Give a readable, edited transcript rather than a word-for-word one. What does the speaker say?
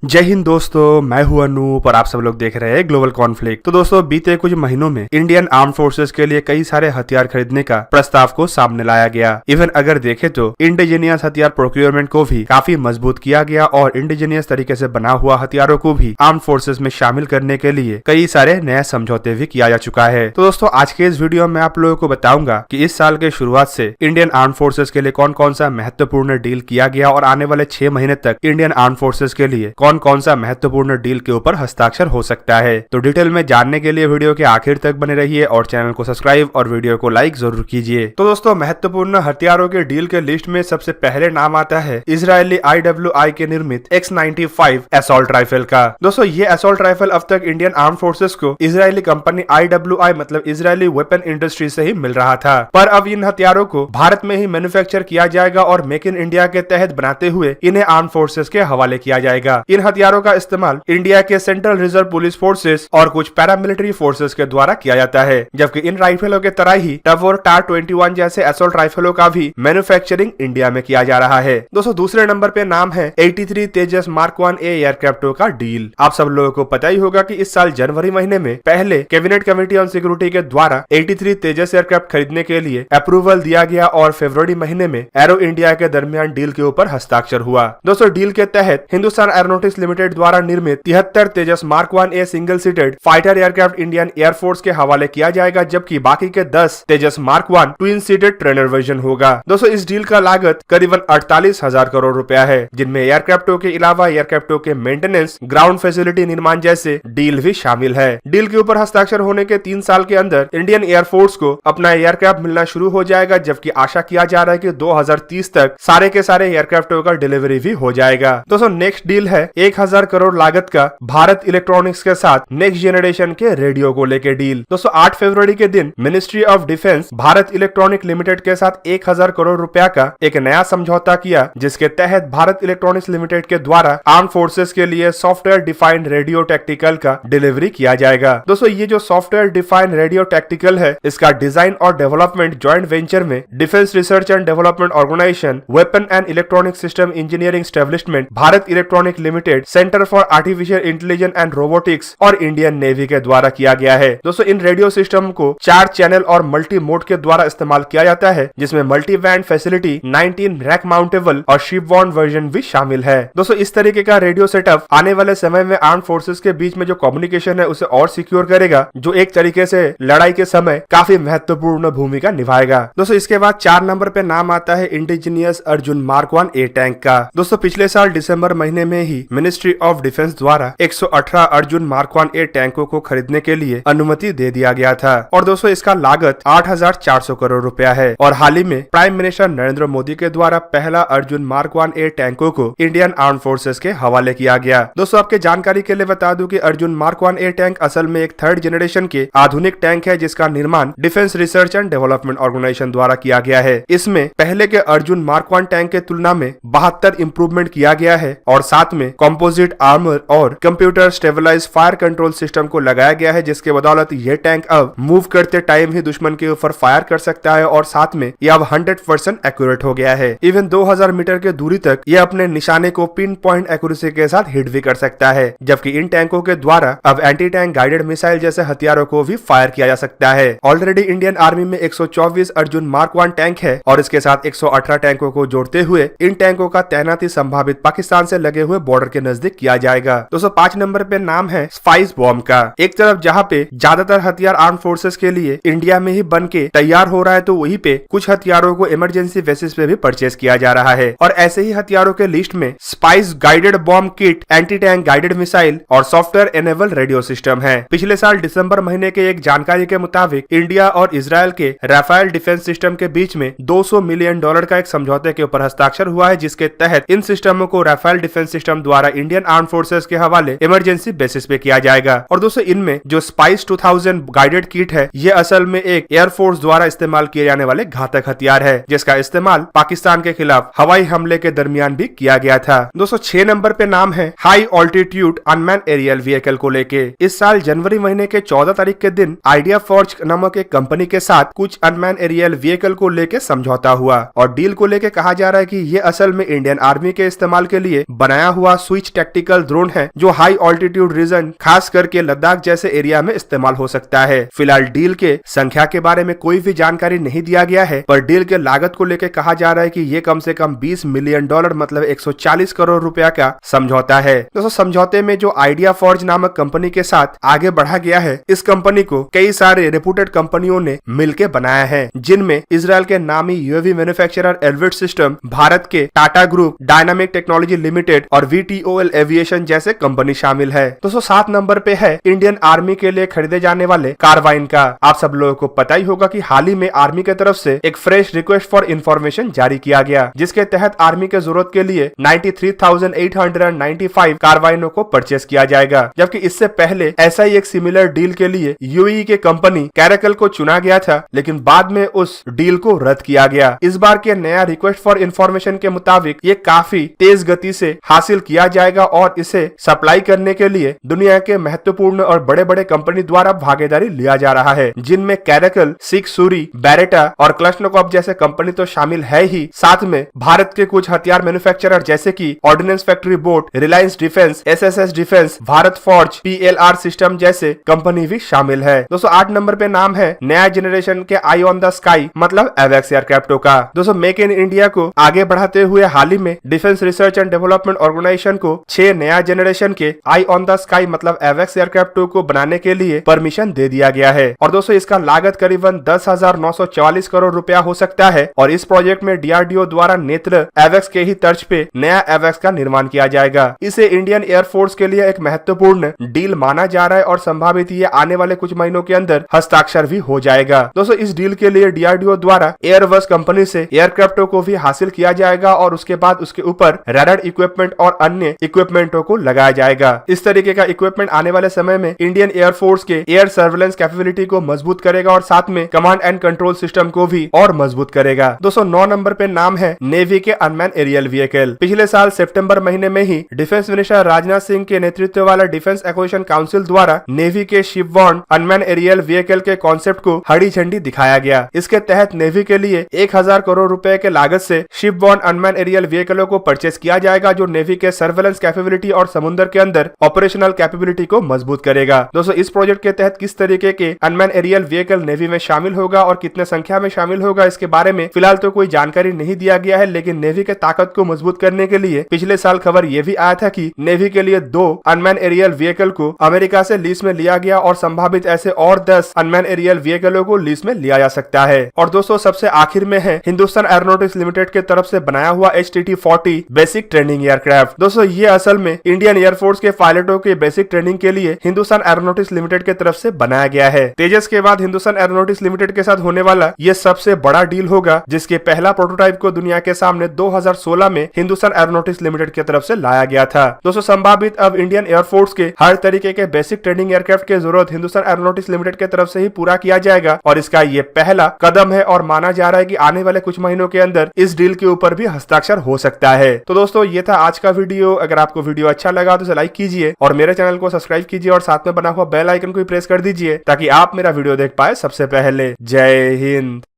जय हिंद दोस्तों, मैं हूं अनूप और आप सब लोग देख रहे हैं ग्लोबल कॉन्फ्लिक्ट। तो दोस्तों, बीते कुछ महीनों में इंडियन आर्म फोर्सेस के लिए कई सारे हथियार खरीदने का प्रस्ताव को सामने लाया गया। इवन अगर देखे तो इंडिजीनियस हथियार प्रोक्योरमेंट को भी काफी मजबूत किया गया और इंडिजीनियस तरीके से बना हुआ हथियारों को भी आर्म फोर्सेस में शामिल करने के लिए कई सारे नए समझौते भी किया जा चुका है। तो दोस्तों, आज के इस वीडियो में आप लोगों को बताऊंगा कि इस साल के शुरुआत से इंडियन आर्म फोर्सेस के लिए कौन कौन सा महत्वपूर्ण डील किया गया और आने वाले 6 महीने तक इंडियन आर्म फोर्सेस के लिए कौन कौन सा महत्वपूर्ण डील के ऊपर हस्ताक्षर हो सकता है। तो डिटेल में जानने के लिए वीडियो के आखिर तक बने रहिए और चैनल को सब्सक्राइब और वीडियो को लाइक जरूर कीजिए। तो दोस्तों, महत्वपूर्ण हथियारों के डील के लिस्ट में सबसे पहले नाम आता है इजरायली IWI के निर्मित X95 असॉल्ट राइफल का। दोस्तों, ये असॉल्ट राइफल अब तक इंडियन आर्म फोर्सेस को इजरायली कंपनी IWI मतलब इजरायली वेपन इंडस्ट्री से ही मिल रहा था, पर अब इन हथियारों को भारत में ही मैन्युफैक्चर किया जाएगा और मेक इन इंडिया के तहत बनाते हुए इन्हें आर्म फोर्सेस के हवाले किया जाएगा। इन हथियारों का इस्तेमाल इंडिया के सेंट्रल रिजर्व पुलिस फोर्सेस और कुछ पैरामिलिट्री फोर्सेस के द्वारा किया जाता है, जबकि इन राइफलों के तरह ही टव और टार 21 जैसे असॉल्ट राइफलों का भी मैन्युफैक्चरिंग इंडिया में किया जा रहा है। दोस्तों, दूसरे नंबर पे नाम है 83 तेजस मार्क 1A एयरक्राफ्टों का डील। आप सब लोगों को पता ही होगा कि इस साल जनवरी महीने में पहले कैबिनेट कमेटी ऑन सिक्योरिटी के द्वारा 83 तेजस एयरक्राफ्ट खरीदने के लिए अप्रूवल दिया गया और फरवरी महीने में एरो इंडिया के दरमियान डील के ऊपर हस्ताक्षर हुआ। दोस्तों, डील के तहत हिंदुस्तान एरोनॉटिक्स लिमिटेड द्वारा निर्मित 73 Tejas mark 1A single seated fighter aircraft Indian air force के हवाले किया जाएगा, जबकि बाकी के 10 Tejas mark 1 twin seated trainer version होगा। दोस्तों, इस डील का लागत करीबन 48,000 करोड़ रुपया है, जिनमें एयरक्राफ्टों के अलावा एयरक्राफ्टों के मेंटेनेंस, ग्राउंड फैसिलिटी निर्माण जैसे डील भी शामिल है। डील के ऊपर हस्ताक्षर होने के 3 साल के अंदर इंडियन एयरफोर्स को अपना एयरक्राफ्ट मिलना शुरू हो जाएगा, जबकि आशा किया जा रहा है कि 2030 तक सारे के सारे एयरक्राफ्टों का डिलीवरी भी हो जाएगा। दोस्तों, नेक्स्ट डील है 1000 करोड़ लागत का भारत इलेक्ट्रॉनिक्स के साथ नेक्स्ट जनरेशन के रेडियो को लेकर डील। दोस्तों, 8 फरवरी के दिन ministry of defence Bharat electronic limited के साथ 1000 करोड़ रुपया का एक नया समझौता किया, जिसके तहत भारत इलेक्ट्रॉनिक्स लिमिटेड के द्वारा आर्म फोर्सेस के लिए सॉफ्टवेयर डिफाइंड रेडियो टैक्टिकल का डिलीवरी किया जाएगा। दोस्तों, ये जो सॉफ्टवेयर डिफाइंड रेडियो टैक्टिकल है, इसका डिजाइन और डेवलपमेंट ज्वाइंट वेंचर में defence research and development organisation, weapon and electronic system engineering establishment Bharat electronic limited, centre for artificial intelligence and robotics और इंडियन नेवी के द्वारा किया गया है। दोस्तों, इन रेडियो सिस्टम को 4 चैनल और मल्टी मोड के द्वारा इस्तेमाल किया जाता है, जिसमें multi band facility, 19 rack mountable और शिपबॉर्न वर्जन भी शामिल है। दोस्तों, इस तरीके का रेडियो सेटअप आने वाले समय में आर्म फोर्सेस के बीच में जो कम्युनिकेशन है उसे और सिक्योर करेगा, जो एक तरीके से लड़ाई के समय काफी महत्वपूर्ण भूमिका निभाएगा। दोस्तों, इसके बाद 4 नंबर पे नाम आता है indigenous Arjun mark 1A tank का। दोस्तों, पिछले साल दिसंबर महीने में ही मिनिस्ट्री ऑफ डिफेंस द्वारा 118 अर्जुन मार्क 1A टैंकों को खरीदने के लिए अनुमति दे दिया गया था और दोस्तों, इसका लागत 8,400 करोड़ रुपया है। और हाल ही में प्राइम मिनिस्टर नरेंद्र मोदी के द्वारा पहला अर्जुन मार्क 1A टैंकों को इंडियन आर्म फोर्सेस के हवाले किया गया। दोस्तों, आपके जानकारी के लिए बता दूं कि अर्जुन मार्क 1A टैंक असल में एक 3rd जनरेशन के आधुनिक टैंक है, जिसका निर्माण defence research and development organisation द्वारा किया गया है। इसमें पहले के अर्जुन मार्क 1 टैंक के तुलना में 72 इंप्रूवमेंट किया गया है और साथ में कंपोजिट आर्मर और computer stabilise fire control system को लगाया गया है, जिसके बदौलत यह टैंक अब मूव करते टाइम ही दुश्मन के ऊपर फायर कर सकता है और साथ में यह अब 100% एक्यूरेट हो गया है। इवन 2000 मीटर के दूरी तक यह अपने निशाने को पिन पॉइंट एक्यूरेसी के साथ हिट भी कर सकता है, जबकि इन टैंकों के द्वारा अब एंटी टैंक गाइडेड मिसाइल जैसे हथियारों को भी फायर किया जा सकता है। ऑलरेडी इंडियन आर्मी में 124 अर्जुन मार्क 1 टैंक है और इसके साथ 118 टैंकों को जोड़ते हुए इन टैंकों का तैनाती संभावित पाकिस्तान से लगे हुए बॉर्डर के नजदीक किया जाएगा। दोस्तों, 5 नंबर पे नाम है स्पाइस बॉम्ब का। एक तरफ जहां पे ज्यादातर हथियार आर्म फोर्सेस के लिए इंडिया में ही बन के तैयार हो रहा है, तो वहीं पे कुछ हथियारों को इमरजेंसी बेसिस पे भी परचेज किया जा रहा है और ऐसे ही हथियारों के लिस्ट में spice guided bomb kit, anti tank guided missile और सॉफ्टवेयर एनेबल रेडियो सिस्टम है। पिछले साल दिसंबर महीने के एक जानकारी के मुताबिक इंडिया और इजरायल के राफेल डिफेंस सिस्टम के बीच में $200 मिलियन का एक समझौते के ऊपर हस्ताक्षर हुआ है, जिसके तहत इन सिस्टमों को राफेल डिफेंस सिस्टम द्वारा इंडियन आर्म फोर्सेस के हवाले इमरजेंसी बेसिस पे किया जाएगा। और दोस्तों, इनमें जो स्पाइस 2000 गाइडेड किट है, ये असल में एक एयरफोर्स द्वारा इस्तेमाल किए जाने वाले घातक हथियार है, जिसका इस्तेमाल पाकिस्तान के खिलाफ हवाई हमले के दरमियान भी किया गया था। दोस्तों, 6 नंबर पे नाम है high altitude unmanned aerial vehicle को लेके। इस साल जनवरी महीने के 14 तारीख के दिन आइडिया फॉर्ज नामक एक कंपनी के साथ कुछ अनमैन एरियल व्हीकल को लेके समझौता हुआ और डील को लेके कहा जा रहा है कि ये असल में इंडियन आर्मी के इस्तेमाल के लिए बनाया हुआ स्विच टैक्टिकल ड्रोन है जो हाई ऑल्टीट्यूड रीजन खास करके लद्दाख जैसे एरिया में इस्तेमाल हो सकता है। फिलहाल डील के संख्या के बारे में कोई भी जानकारी नहीं दिया गया है, पर डील के लागत को लेकर कहा जा रहा है कि ये कम से कम $20 मिलियन मतलब 140 करोड़ रुपया का समझौता है। दोस्तों समझौते में जो आइडिया फॉर्ज नामक कंपनी के साथ आगे बढ़ा गया है, इस कंपनी को कई सारे रेपुटेड कंपनियों ने मिलकर बनाया है, जिनमें इजराइल के नामी यूएवी मैन्युफैक्चरर एल्विट सिस्टम, भारत के Tata group, dynamic technology limited और VTOL एविएशन जैसे कंपनी शामिल है। दोस्तों 7 नंबर पे है इंडियन आर्मी के लिए खरीदे जाने वाले कार्बाइन का। आप सब लोगों को पता ही होगा कि हाल ही में आर्मी की तरफ से एक फ्रेश रिक्वेस्ट फॉर इंफॉर्मेशन जारी किया गया, जिसके तहत आर्मी के जरूरत के लिए 93,895 कार्बाइनों को परचेस किया जाएगा, जबकि इससे पहले ऐसा ही एक सिमिलर डील के लिए यूएई के कंपनी कैरेकल को चुना गया था, लेकिन बाद में उस डील को रद्द किया गया। इस बार के नया रिक्वेस्ट फॉर इंफॉर्मेशन के मुताबिक ये काफी तेज गति से हासिल किया जाएगा और इसे सप्लाई करने के लिए दुनिया के महत्वपूर्ण और बड़े बड़े कंपनी द्वारा भागीदारी लिया जा रहा है, जिनमें कैरेकल, सिक्सूरी, बैरेटा और क्लशनकोव जैसे कंपनी तो शामिल है ही, साथ में भारत के कुछ हथियार मैन्युफैक्चरर जैसे कि ordnance factory boat, Reliance defence, SSS defence, Bharat forge, PLR system जैसे कंपनी भी शामिल है। दोस्तों 8 नंबर पे नाम है नया जनरेशन के आई ऑन द स्काई मतलब एवेक्स एयरक्राफ्टों का। दोस्तों मेक इन इंडिया को आगे बढ़ाते हुए हाल ही में defence research and development organisation को 6 नया जनरेशन के आई ऑन द स्काई मतलब एवेक्स एयरक्राफ्टों को बनाने के लिए परमिशन दे दिया गया है। और दोस्तों इसका लागत करीबन 10,944 करोड़ रुपया हो सकता है और इस प्रोजेक्ट में DRDO द्वारा नेत्र एवेक्स के ही तर्ज पे नया एवेक्स का निर्माण किया जाएगा। इसे इंडियन एयरफोर्स के लिए एक महत्वपूर्ण डील माना जा रहा है और संभावित ये आने वाले कुछ महीनों के अंदर हस्ताक्षर भी हो जाएगा। दोस्तों इस डील के लिए DRDO द्वारा एयरबस कंपनी से एयरक्राफ्टों को भी हासिल किया जाएगा और उसके बाद उसके ऊपर रडार इक्विपमेंट और अन्य इक्विपमेंटों को लगाया जाएगा। इस तरीके का इक्विपमेंट आने वाले समय में इंडियन एयरफोर्स के एयर सर्वेलेंस कैपेबिलिटी को मजबूत करेगा और साथ में कमांड एंड कंट्रोल सिस्टम को भी और मजबूत करेगा। दोस्तों 9 नंबर पे नाम है नेवी के अनमैन एरियल व्हीकल। पिछले साल सितंबर महीने में ही डिफेंस मिनिस्टर राजनाथ सिंह के नेतृत्व वाला डिफेंस एक्विजिशन काउंसिल द्वारा नेवी के शिपबॉर्न अनमैन एरियल व्हीकल के कॉन्सेप्ट को हरी झंडी दिखाया गया। इसके तहत नेवी के लिए 1000 करोड़ रुपए के लागत से शिपबॉर्न अनमैन एरियल व्हीकलों को परचेस किया जाएगा, जो नेवी के सर्वेलेंस कैपेबिलिटी और समुद्र के अंदर ऑपरेशनल कैपेबिलिटी को मजबूत करेगा। दोस्तों इस प्रोजेक्ट के तहत किस तरीके के अनमैन एरियल व्हीकल नेवी में शामिल होगा और कितने संख्या में शामिल होगा, इसके बारे में फिलहाल तो कोई जानकारी नहीं दिया गया है, लेकिन नेवी के ताकत को मजबूत करने के लिए पिछले साल खबर यह भी आया था कि नेवी के लिए 2 अनमैन एरियल व्हीकल को अमेरिका से लीज में लिया गया और संभावित ऐसे और 10 अनमैन एरियल व्हीकलों को लीज में लिया जा सकता है। और दोस्तों सबसे आखिर में है हिंदुस्तान एरोनॉटिक्स लिमिटेड के तरफ से बनाया हुआ HTT-40 बेसिक ट्रेनिंग एयरक्राफ्ट। दोस्तों ये असल में इंडियन एयरफोर्स के पायलटों के बेसिक ट्रेनिंग के लिए हिंदुस्तान एरोनॉटिक्स लिमिटेड के तरफ से बनाया गया है। तेजस के बाद हिंदुस्तान एरोनॉटिक्स लिमिटेड के साथ होने वाला ये सबसे बड़ा डील होगा, जिसके पहला प्रोटोटाइप को दुनिया के सामने 2016 में हिंदुस्तान एरोनॉटिक्स लिमिटेड की तरफ से लाया गया था। दोस्तों संभावित अब इंडियन एयरफोर्स के हर तरीके के बेसिक ट्रेनिंग एयरक्राफ्ट की जरूरत हिंदुस्तान एरोनॉटिक्स लिमिटेड की तरफ से ही पूरा किया जाएगा और इसका ये पहला कदम है और माना जा रहा है कि आने वाले कुछ महीनों के अंदर इस डील के ऊपर भी हस्ताक्षर हो सकता है। तो दोस्तों ये था आज का वीडियो। अगर आपको वीडियो अच्छा लगा तो इसे लाइक कीजिए और मेरे चैनल को सब्सक्राइब कीजिए और साथ में बना हुआ बेल आइकन को प्रेस कर दीजिए ताकि आप मेरा वीडियो देख पाए सबसे पहले। जय हिंद।